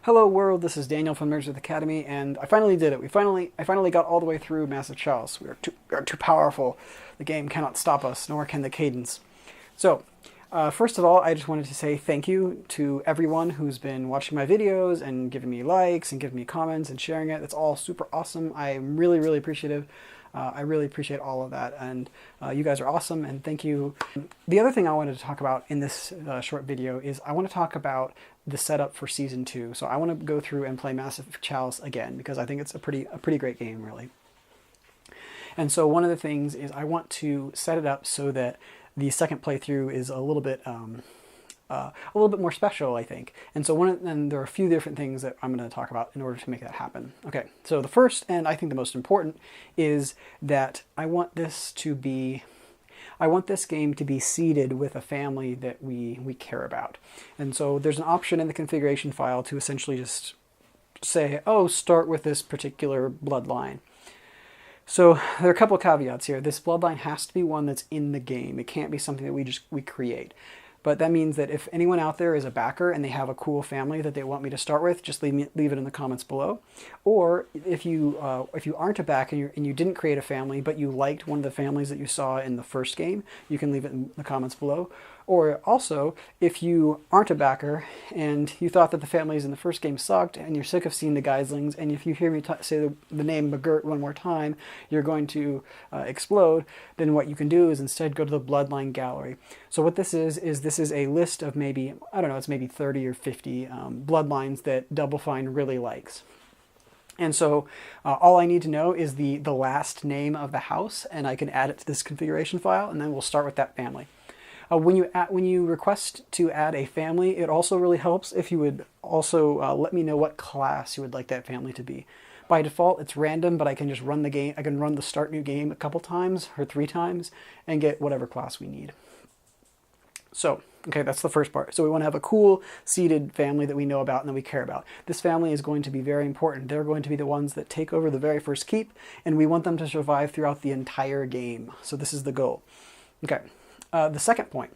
Hello world, this is Daniel from Nerds with Academy, and I finally did it. I finally got all the way through Massive Chalice. We are too powerful. The game cannot stop us, nor can the cadence. So, first of all, I just wanted to say thank you to everyone who's been watching my videos and giving me likes and giving me comments and sharing it. It's all super awesome. I'm really, really appreciative. I really appreciate all of that, and you guys are awesome, and thank you. The other thing I wanted to talk about in this short video is I want to talk about the setup for Season 2. So I want to go through and play Massive Chalice again, because I think it's a pretty great game, really. And so one of the things is I want to set it up so that the second playthrough is a little bit more special, I think. And so there are a few different things that I'm going to talk about in order to make that happen. Okay, so the first, and I think the most important, is that I want this game to be seeded with a family that we care about. And so there's an option in the configuration file to essentially just say, oh, start with this particular bloodline. So there are a couple of caveats here. This bloodline has to be one that's in the game. It can't be something that we create. But that means that if anyone out there is a backer and they have a cool family that they want me to start with, just leave it in the comments below. Or if you aren't a backer and you didn't create a family, but you liked one of the families that you saw in the first game, you can leave it in the comments below. Or also, if you aren't a backer and you thought that the families in the first game sucked and you're sick of seeing the Geislings, and if you hear me say the name McGirt one more time, you're going to explode, then what you can do is instead go to the Bloodline Gallery. So what this is this is a list of maybe, I don't know, it's maybe 30 or 50 bloodlines that Double Fine really likes. And so all I need to know is the last name of the house, and I can add it to this configuration file, and then we'll start with that family. When you request to add a family, it also really helps if you would also let me know what class you would like that family to be. By default, it's random, but I can just run the game. I can run the start new game a couple times or 3 times and get whatever class we need. So, okay, that's the first part. So we want to have a cool seeded family that we know about and that we care about. This family is going to be very important. They're going to be the ones that take over the very first keep, and we want them to survive throughout the entire game. So this is the goal. Okay. The second point,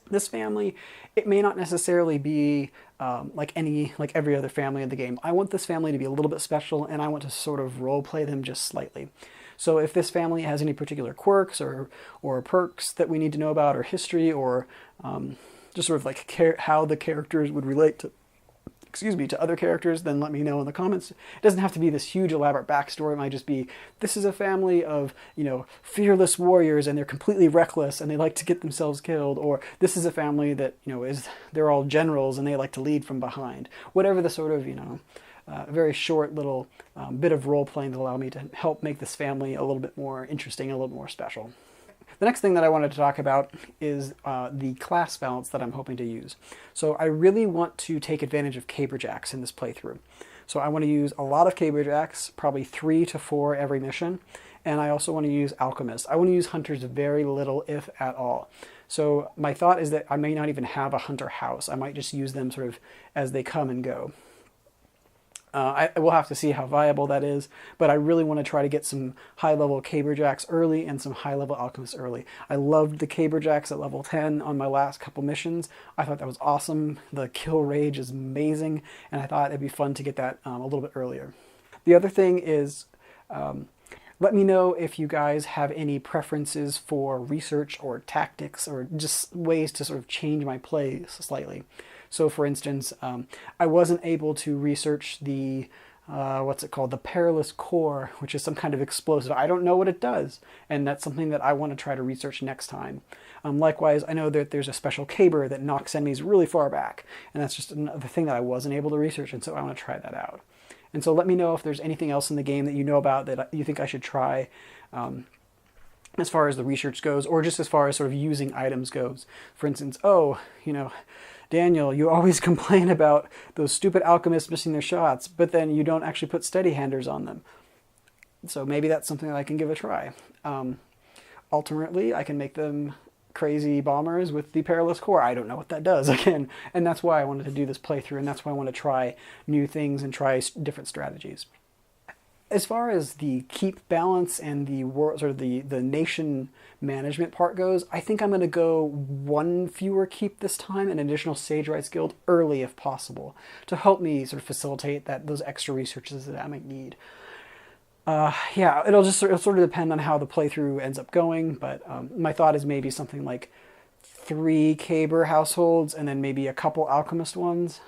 this family, it may not necessarily be like every other family in the game. I want this family to be a little bit special, and I want to sort of role play them just slightly. So if this family has any particular quirks or perks that we need to know about, or history, or just sort of like how the characters would relate to other characters, then let me know in the comments. It doesn't have to be this huge elaborate backstory. It might just be, this is a family of, fearless warriors and they're completely reckless and they like to get themselves killed, or this is a family that, they're all generals and they like to lead from behind. Whatever the sort of, very short little bit of role-playing that allow me to help make this family a little bit more interesting, a little bit more special. The next thing that I wanted to talk about is the class balance that I'm hoping to use. So I really want to take advantage of caberjacks in this playthrough. So I want to use a lot of caberjacks, probably 3 to 4 every mission, and I also want to use alchemists. I want to use hunters very little, if at all. So my thought is that I may not even have a hunter house. I might just use them sort of as they come and go. I will have to see how viable that is, but I really want to try to get some high-level caberjacks early and some high-level alchemists early. I loved the caberjacks at level 10 on my last couple missions. I thought that was awesome. The kill rage is amazing, and I thought it'd be fun to get that a little bit earlier. The other thing is, let me know if you guys have any preferences for research or tactics or just ways to sort of change my play slightly. So for instance, I wasn't able to research the, what's it called, the perilous core, which is some kind of explosive. I don't know what it does, and that's something that I want to try to research next time. Likewise, I know that there's a special caber that knocks enemies really far back, and that's just another thing that I wasn't able to research, and so I want to try that out. And so let me know if there's anything else in the game that you know about that you think I should try, as far as the research goes, or just as far as sort of using items goes. For instance, Daniel, you always complain about those stupid alchemists missing their shots, but then you don't actually put steady handers on them. So maybe that's something that I can give a try. Alternately, I can make them crazy bombers with the perilous core. I don't know what that does, again, and that's why I wanted to do this playthrough, and that's why I want to try new things and try different strategies. as far as the keep balance and the war, sort of the nation management part goes, I think I'm going to go one fewer keep this time, an additional Sage Rights Guild early if possible, to help me sort of facilitate those extra researches that I might need. Yeah, it'll sort of depend on how the playthrough ends up going, but my thought is maybe something like 3 Caber households and then maybe a couple Alchemist ones.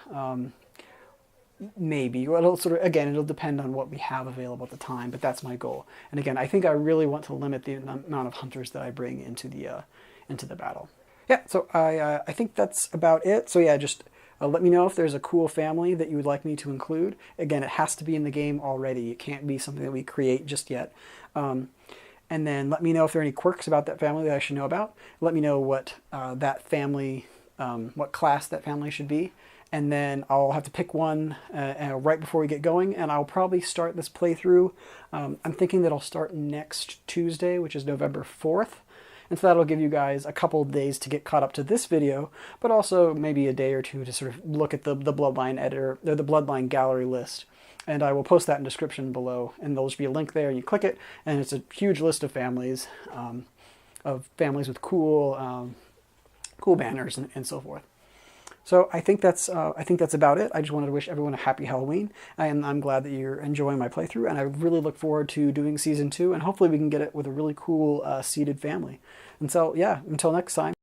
Maybe. It'll it'll depend on what we have available at the time, but that's my goal. And again, I think I really want to limit the amount of hunters that I bring into the battle. Yeah, so I think that's about it. So yeah, just let me know if there's a cool family that you would like me to include. Again, it has to be in the game already. It can't be something that we create just yet. And then let me know if there are any quirks about that family that I should know about. Let me know what that family, what class that family should be. And then I'll have to pick one right before we get going, and I'll probably start this playthrough. I'm thinking that I'll start next Tuesday, which is November 4th. And so that'll give you guys a couple of days to get caught up to this video, but also maybe a day or two to sort of look at the Bloodline editor, or the Bloodline Gallery list. And I will post that in the description below, and there'll just be a link there, and you click it, and it's a huge list of families with cool banners and so forth. So I think that's about it. I just wanted to wish everyone a happy Halloween, and I'm glad that you're enjoying my playthrough, and I really look forward to doing Season 2, and hopefully we can get it with a really cool seeded family. And so, yeah, until next time.